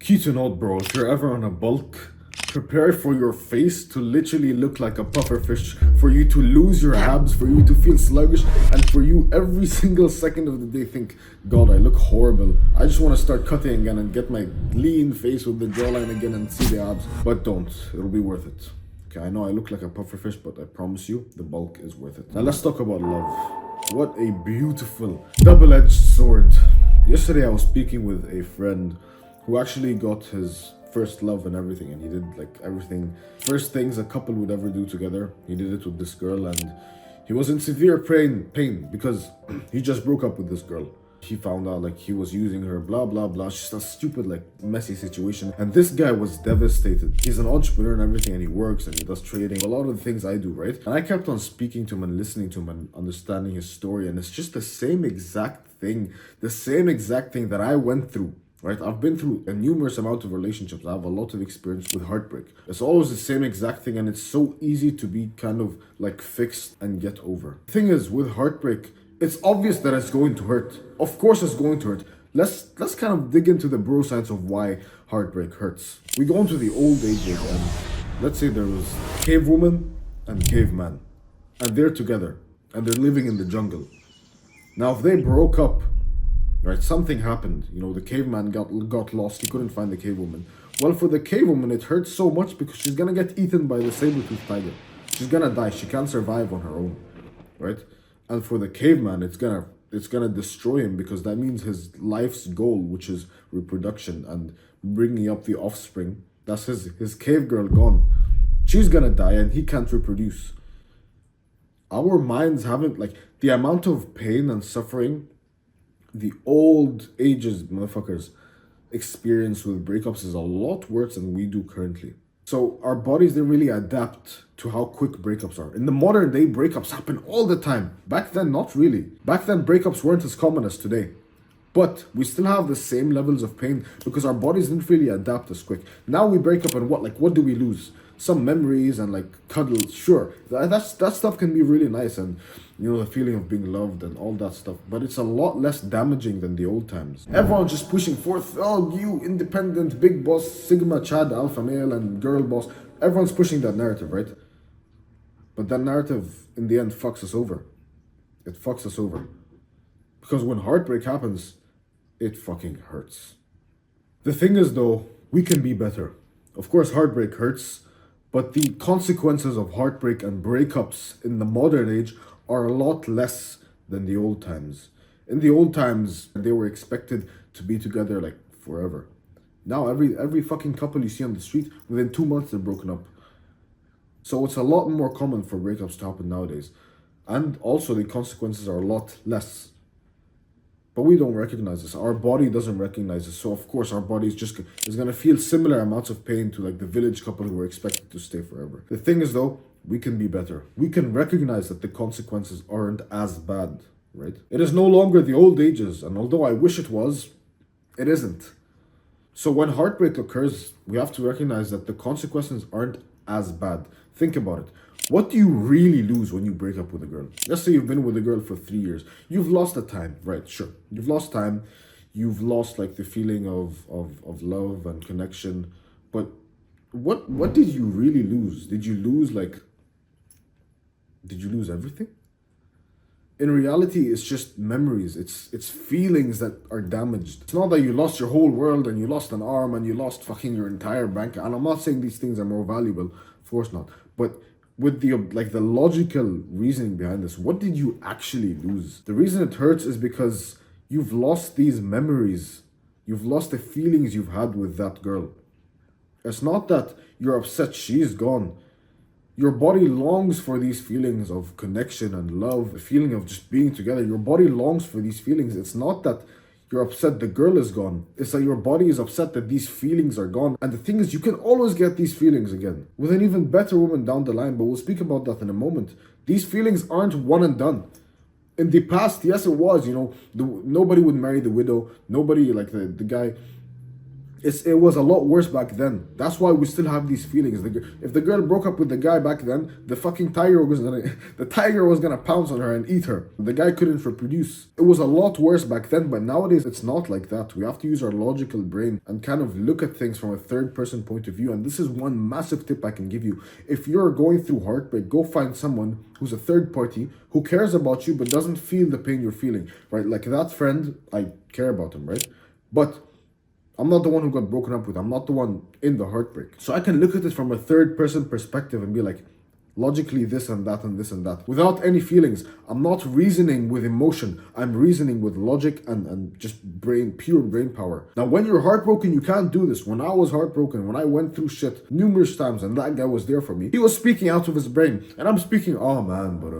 Key to note, bro, if you're ever on a bulk, prepare for your face to literally look like a puffer fish, for you to lose your abs, for you to feel sluggish, and for you every single second of the day think, God, I look horrible. I just want to start cutting again and get my lean face with the jawline again and see the abs. But don't, it'll be worth it. Okay, I know I look like a puffer fish, but I promise you, the bulk is worth it. Now let's talk about love. What a beautiful double-edged sword. Yesterday I was speaking with a friend who actually got his first love and everything, and he did like everything, first things a couple would ever do together. He did it with this girl, and he was in severe pain because he just broke up with this girl. He found out like he was using her, blah blah blah, just a stupid like messy situation, and this guy was devastated. He's an entrepreneur and everything, and he works and he does trading, a lot of the things I do, right? And I kept on speaking to him and listening to him and understanding his story, and it's just the same exact thing that I went through. Right, I've been through a numerous amount of relationships. I have a lot of experience with heartbreak. It's always the same exact thing, and it's so easy to be kind of like fixed and get over. The thing is, with heartbreak, it's obvious that it's going to hurt. Of course it's going to hurt. Let's kind of dig into the bro science of why heartbreak hurts. We go into the old ages, and let's say there was cave woman and caveman, and they're together and they're living in the jungle. Now if they broke up, right, something happened. You know, the caveman got lost. He couldn't find the cave woman. Well, for the cave woman, it hurts so much because she's gonna get eaten by the saber-toothed tiger. She's gonna die. She can't survive on her own, right? And for the caveman, it's gonna destroy him, because that means his life's goal, which is reproduction and bringing up the offspring. That's his cave girl gone. She's gonna die, and he can't reproduce. Our minds haven't, like, the amount of pain and suffering the old ages motherfuckers experience with breakups is a lot worse than we do currently. So our bodies didn't really adapt to how quick breakups are. In the modern day, breakups happen all the time. Back then, not really. Back then, breakups weren't as common as today. But we still have the same levels of pain because our bodies didn't really adapt as quick. Now we break up, and what do we lose? Some memories and like cuddles. Sure, that stuff can be really nice, and you know, the feeling of being loved and all that stuff, but it's a lot less damaging than the old times. Everyone's just pushing forth, oh, you independent big boss, sigma chad alpha male and girl boss. Everyone's pushing that narrative, right? But that narrative in the end fucks us over. It fucks us over, because when heartbreak happens, it fucking hurts. The thing is though, we can be better. Of course heartbreak hurts, but the consequences of heartbreak and breakups in the modern age are a lot less than the old times. In the old times, they were expected to be together like forever. Now every fucking couple you see on the street, within 2 months they're broken up. So it's a lot more common for breakups to happen nowadays. And also the consequences are a lot less. But we don't recognize this. Our body doesn't recognize this. So of course our body is gonna feel similar amounts of pain to like the village couple who were expected to stay forever. The thing is though, we can be better. We can recognize that the consequences aren't as bad, right? It is no longer the old ages, and although I wish it was, it isn't. So when heartbreak occurs, we have to recognize that the consequences aren't as bad. Think about it. What do you really lose when you break up with a girl? Let's say you've been with a girl for 3 years. You've lost the time, right? Sure. You've lost time. You've lost like the feeling of love and connection. But what did you really lose? Did you lose everything? In reality, it's just memories. It's feelings that are damaged. It's not that you lost your whole world and you lost an arm and you lost fucking your entire bank. And I'm not saying these things are more valuable. Of course not. But with the logical reasoning behind this, what did you actually lose? The reason it hurts is because you've lost these memories. You've lost the feelings you've had with that girl. It's not that you're upset she's gone. Your body longs for these feelings of connection and love, the feeling of just being together. Your body longs for these feelings. It's not that you're upset the girl is gone. It's that your body is upset that these feelings are gone. And the thing is, you can always get these feelings again with an even better woman down the line, but we'll speak about that in a moment. These feelings aren't one and done. In the past, yes, it was, you know, nobody would marry the widow. Nobody, like the guy It was a lot worse back then. That's why we still have these feelings. If the girl broke up with the guy back then, the fucking tiger was gonna, the tiger was gonna pounce on her and eat her. The guy couldn't reproduce. It was a lot worse back then, but nowadays it's not like that. We have to use our logical brain and kind of look at things from a third person point of view. And this is one massive tip I can give you. If you're going through heartbreak, go find someone who's a third party who cares about you but doesn't feel the pain you're feeling, right? Like that friend, I care about him, right? But I'm not the one who got broken up with. I'm not the one in the heartbreak. So I can look at it from a third person perspective and be like, logically this and that and this and that. Without any feelings. I'm not reasoning with emotion. I'm reasoning with logic and just pure brain power. Now, when you're heartbroken, you can't do this. When I was heartbroken, when I went through shit numerous times and that guy was there for me, he was speaking out of his brain. And I'm speaking, oh man, but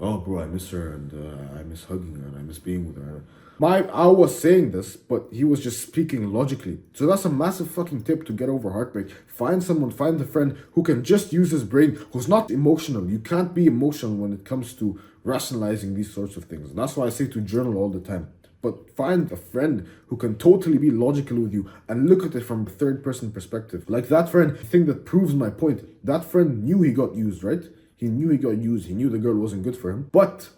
oh bro, I miss her and I miss hugging her and I miss being with her. I was saying this, but he was just speaking logically. So that's a massive fucking tip to get over heartbreak. Find someone, find a friend who can just use his brain, who's not emotional. You can't be emotional when it comes to rationalizing these sorts of things. And that's why I say to journal all the time. But find a friend who can totally be logical with you and look at it from a third person perspective. Like that friend, the thing that proves my point, that friend knew he got used, right? He knew he got used. He knew the girl wasn't good for him. But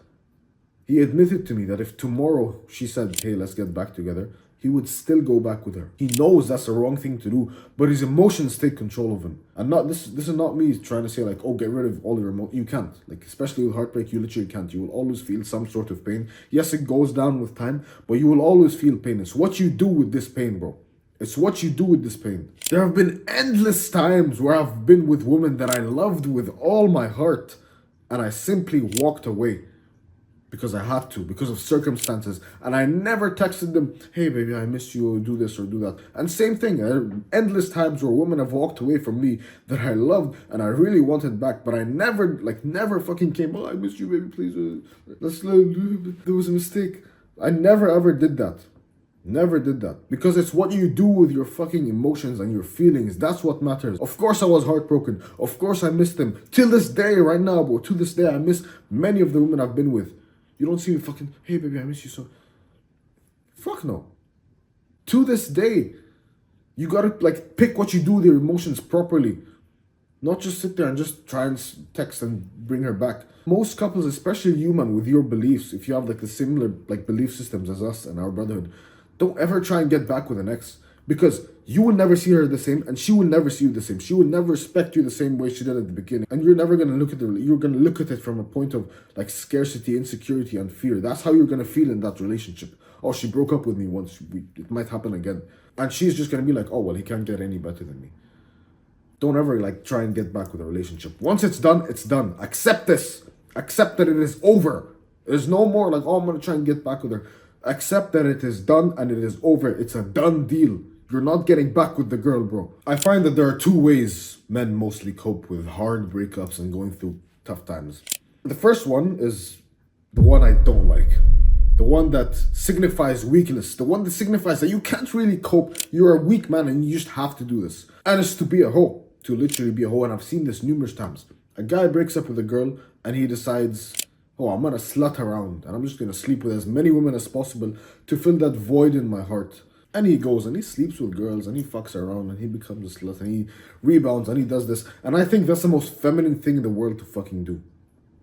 he admitted to me that if tomorrow she said, hey, let's get back together, he would still go back with her. He knows that's the wrong thing to do, but his emotions take control of him. And not this is not me trying to say like, oh, get rid of all your emotions. You can't. Like, especially with heartbreak, you literally can't. You will always feel some sort of pain. Yes, it goes down with time, but you will always feel pain. It's what you do with this pain, bro. It's what you do with this pain. There have been endless times where I've been with women that I loved with all my heart, and I simply walked away. Because I had to, because of circumstances. And I never texted them, hey baby, I miss you, do this or do that. And same thing, endless times where women have walked away from me that I loved and I really wanted back, but I never fucking came, oh, I miss you, baby, please, there was a mistake. I never ever did that. Never did that. Because it's what you do with your fucking emotions and your feelings. That's what matters. Of course I was heartbroken. Of course I missed them. Till this day, right now, bro, to this day, I miss many of the women I've been with. You don't see me fucking, hey baby, I miss you so. Fuck no. To this day, you gotta like pick what you do with your emotions properly. Not just sit there and just try and text and bring her back. Most couples, especially you, man, with your beliefs, if you have like the similar like belief systems as us and our brotherhood, don't ever try and get back with an ex. Because you will never see her the same and she will never see you the same. She will never respect you the same way she did at the beginning. And you're never going to look at it. You're going to look at it from a point of like scarcity, insecurity, and fear. That's how you're going to feel in that relationship. Oh, she broke up with me once. It might happen again. And she's just going to be like, oh, well, he can't get any better than me. Don't ever like try and get back with a relationship. Once it's done, it's done. Accept this. Accept that it is over. There's no more like, oh, I'm going to try and get back with her. Accept that it is done and it is over. It's a done deal. You're not getting back with the girl, bro. I find that there are two ways men mostly cope with hard breakups and going through tough times. The first one is the one I don't like. The one that signifies weakness. The one that signifies that you can't really cope. You're a weak man and you just have to do this. And it's to be a hoe. To literally be a hoe. And I've seen this numerous times. A guy breaks up with a girl and he decides, oh, I'm gonna slut around and I'm just gonna sleep with as many women as possible to fill that void in my heart. And he goes and he sleeps with girls and he fucks around and he becomes a slut and he rebounds and he does this. And I think that's the most feminine thing in the world to fucking do.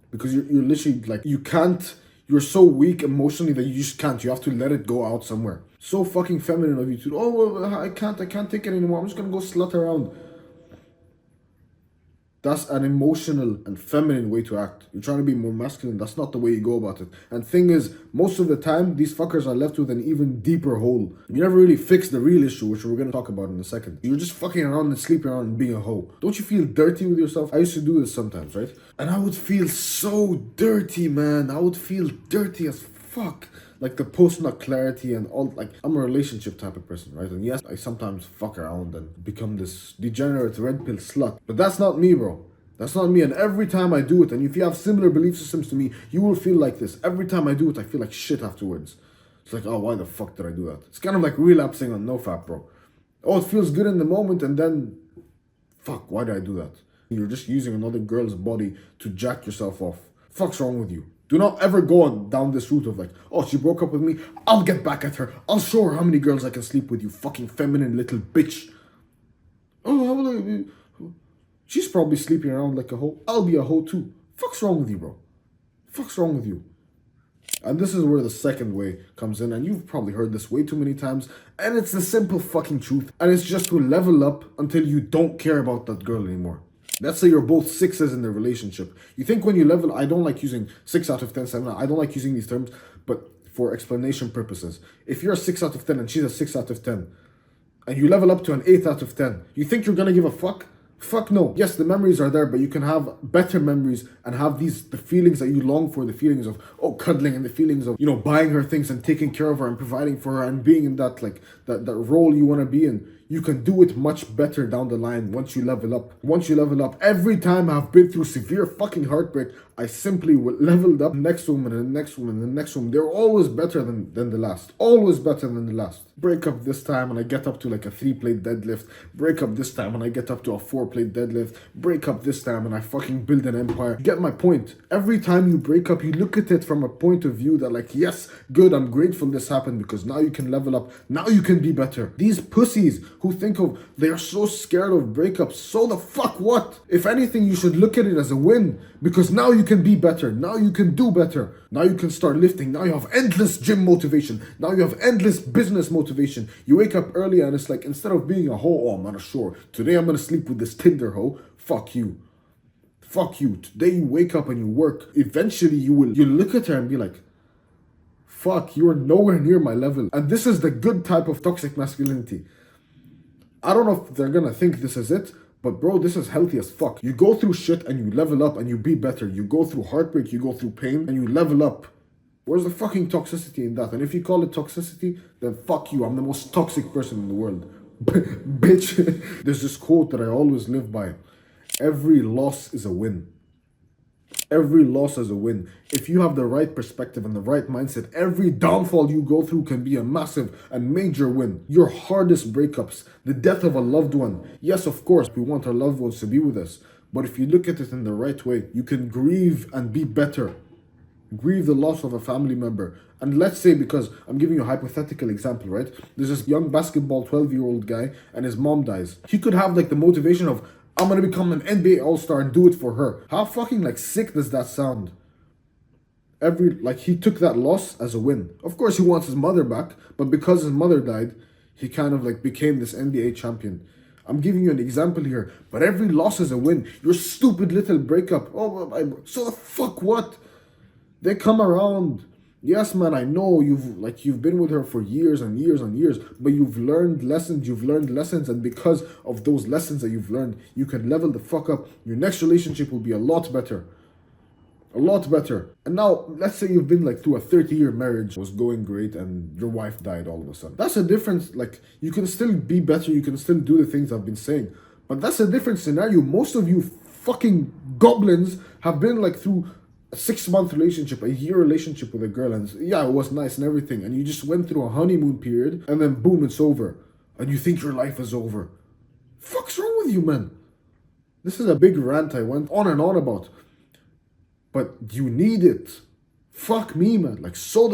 Because you're literally like, you're so weak emotionally that you just can't. You have to let it go out somewhere. So fucking feminine of you to, oh, well, I can't take it anymore. I'm just gonna go slut around. That's an emotional and feminine way to act. You're trying to be more masculine. That's not the way you go about it. And thing is, most of the time, these fuckers are left with an even deeper hole. You never really fix the real issue, which we're going to talk about in a second. You're just fucking around and sleeping around and being a hoe. Don't you feel dirty with yourself? I used to do this sometimes, right? And I would feel so dirty, man. I would feel dirty as fuck. Like the post-nut clarity and all, like, I'm a relationship type of person, right? And yes, I sometimes fuck around and become this degenerate red pill slut. But that's not me, bro. That's not me. And every time I do it, and if you have similar belief systems to me, you will feel like this. Every time I do it, I feel like shit afterwards. It's like, oh, why the fuck did I do that? It's kind of like relapsing on NoFap, bro. Oh, it feels good in the moment, and then, fuck, why did I do that? You're just using another girl's body to jack yourself off. Fuck's wrong with you? Do not ever go down this route of like, oh, she broke up with me, I'll get back at her. I'll show her how many girls I can sleep with, you fucking feminine little bitch. Oh, how will I... She's probably sleeping around like a hoe. I'll be a hoe too. Fuck's wrong with you, bro? Fuck's wrong with you? And this is where the second way comes in, and you've probably heard this way too many times, and it's the simple fucking truth, and it's just to level up until you don't care about that girl anymore. Let's say you're both sixes in the relationship. You think when you level, I don't like using 6 out of 10, 7, I don't like using these terms, but for explanation purposes, if you're a 6 out of 10 and she's a 6 out of 10, and you level up to an 8 out of 10, you think you're gonna give a fuck? Fuck no. Yes, the memories are there, but you can have better memories and have the feelings that you long for, the feelings of, oh, cuddling, and the feelings of, buying her things and taking care of her and providing for her and being in that, like, that role you want to be in. You can do it much better down the line once you level up. Once you level up, every time I've been through severe fucking heartbreak, I simply leveled up next woman and the next woman and the next woman. They're always better than the last. Always better than the last. Break up this time and I get up to like a 3-plate deadlift. Break up this time and I get up to a 4-plate deadlift. Break up this time and I fucking build an empire. You get my point. Every time you break up, you look at it from a point of view that like, yes, good, I'm grateful this happened because now you can level up. Now you can be better. These pussies who think of, they are so scared of breakups. So the fuck what? If anything, you should look at it as a win because now you can be better. Now you can do better. Now you can start lifting. Now you have endless gym motivation. Now you have endless business motivation. You wake up early and it's like, instead of being a hoe, oh, I'm not sure. Today I'm gonna sleep with this Tinder hoe. Fuck you. Fuck you. Today you wake up and you work. Eventually you look at her and be like, fuck, you are nowhere near my level. And this is the good type of toxic masculinity. I don't know if they're gonna think this is it, but bro, this is healthy as fuck. You go through shit and you level up and you be better. You go through heartbreak, you go through pain, and you level up. Where's the fucking toxicity in that? And if you call it toxicity, then fuck you. I'm the most toxic person in the world. Bitch. There's this quote that I always live by. Every loss is a win. Every loss is a win. If you have the right perspective and the right mindset, every downfall you go through can be a massive and major win. Your hardest breakups, the death of a loved one. Yes, of course, we want our loved ones to be with us. But if you look at it in the right way, you can grieve and be better. Grieve the loss of a family member. And let's say, because I'm giving you a hypothetical example, right? There's this young basketball 12-year-old guy and his mom dies. He could have like the motivation of, I'm gonna become an NBA All-Star and do it for her. How fucking like sick does that sound? He took that loss as a win. Of course he wants his mother back, but because his mother died, he kind of like became this NBA champion. I'm giving you an example here, but every loss is a win. Your stupid little breakup. Oh, so the fuck what? They come around. Yes, man, I know you've been with her for years and years and years, but you've learned lessons, and because of those lessons that you've learned, you can level the fuck up. Your next relationship will be a lot better. A lot better. And now, let's say you've been like through a 30-year marriage, was going great, and your wife died all of a sudden. That's a different, like, you can still be better, you can still do the things I've been saying, but that's a different scenario. Most of you fucking goblins have been like through a 6-month relationship, a year relationship with a girl, and yeah, it was nice and everything, and you just went through a honeymoon period, and then boom, it's over, and you think your life is over. Fuck's wrong with you, man? This is a big rant I went on and on about, but you need it. Fuck me, man. Like, so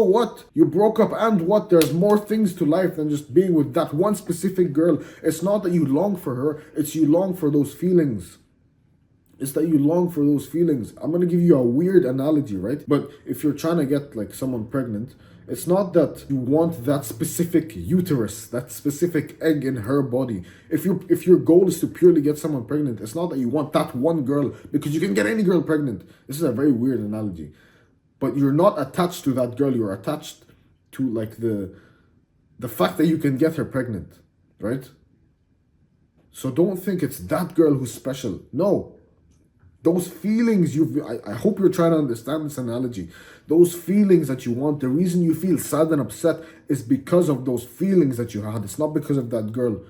what? You broke up, and what? There's more things to life than just being with that one specific girl. It's not that you long for her, it's you long for those feelings. It's that you long for those feelings. I'm gonna give you a weird analogy, right? But if you're trying to get like someone pregnant, it's not that you want that specific uterus, that specific egg in her body. If your goal is to purely get someone pregnant, it's not that you want that one girl, because you can get any girl pregnant. This is a very weird analogy. But you're not attached to that girl, you're attached to like the fact that you can get her pregnant, right? So don't think it's that girl who's special. No. Those feelings I hope you're trying to understand this analogy. Those feelings that you want, the reason you feel sad and upset is because of those feelings that you had. It's not because of that girl.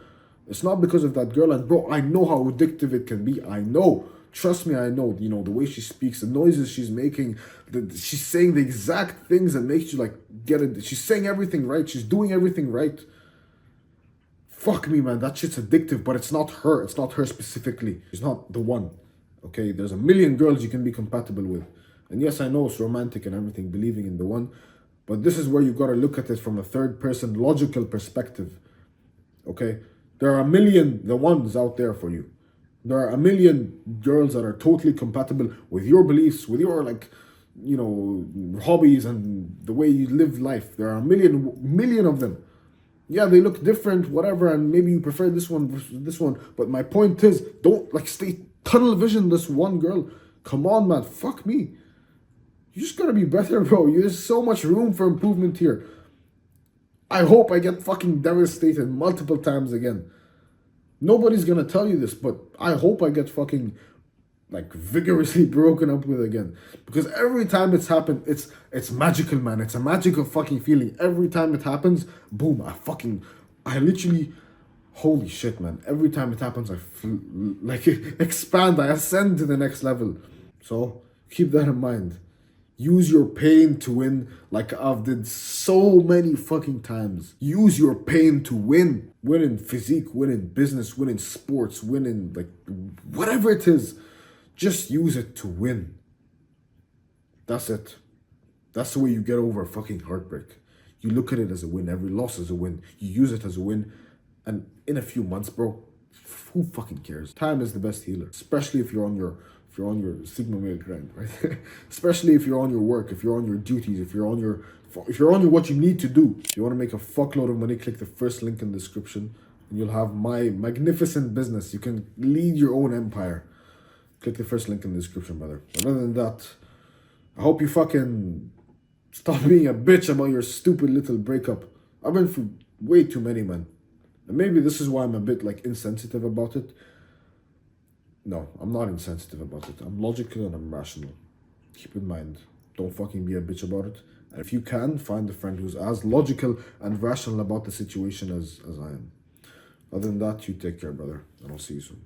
It's not because of that girl. And bro, I know how addictive it can be. I know. Trust me, I know. You know, the way she speaks, the noises she's making, she's saying the exact things that makes you like get it. She's saying everything right. She's doing everything right. Fuck me, man. That shit's addictive, but it's not her. It's not her specifically. She's not the one. Okay, there's a million girls you can be compatible with. And yes, I know it's romantic and everything, believing in the one, but this is where you gotta look at it from a third person logical perspective. Okay? There are a million the ones out there for you. There are a million girls that are totally compatible with your beliefs, with your like, hobbies and the way you live life. There are a million of them. Yeah, they look different, whatever, and maybe you prefer this one versus this one. But my point is, don't like stay tunnel vision this one girl. Come on, man, fuck me. You just gotta be better, bro. There's so much room for improvement here. I hope I get fucking devastated multiple times again. Nobody's gonna tell you this, but I hope I get fucking like vigorously broken up with again. Because every time it's happened, it's magical, man. It's a magical fucking feeling. Every time it happens, boom, I literally, holy shit, man. Every time it happens, like expand, I ascend to the next level. So keep that in mind. Use your pain to win, like I've did so many fucking times. Use your pain to win. Win in physique, win in business, win in sports, win in like whatever it is. Just use it to win. That's it. That's the way you get over fucking heartbreak. You look at it as a win. Every loss is a win. You use it as a win. And in a few months, bro, who fucking cares? Time is the best healer, especially if you're on your Sigma male grind, right? Especially if you're on your work, if you're on your duties, if you're on your what you need to do. If you want to make a fuckload of money, click the first link in the description and you'll have my magnificent business. You can lead your own empire. Click the first link in the description, brother. But other than that, I hope you fucking stop being a bitch about your stupid little breakup. I've been through way too many, man. And maybe this is why I'm a bit like insensitive about it. No, I'm not insensitive about it. I'm logical and I'm rational. Keep in mind, don't fucking be a bitch about it. And if you can, find a friend who's as logical and rational about the situation as I am. Other than that, you take care, brother. And I'll see you soon.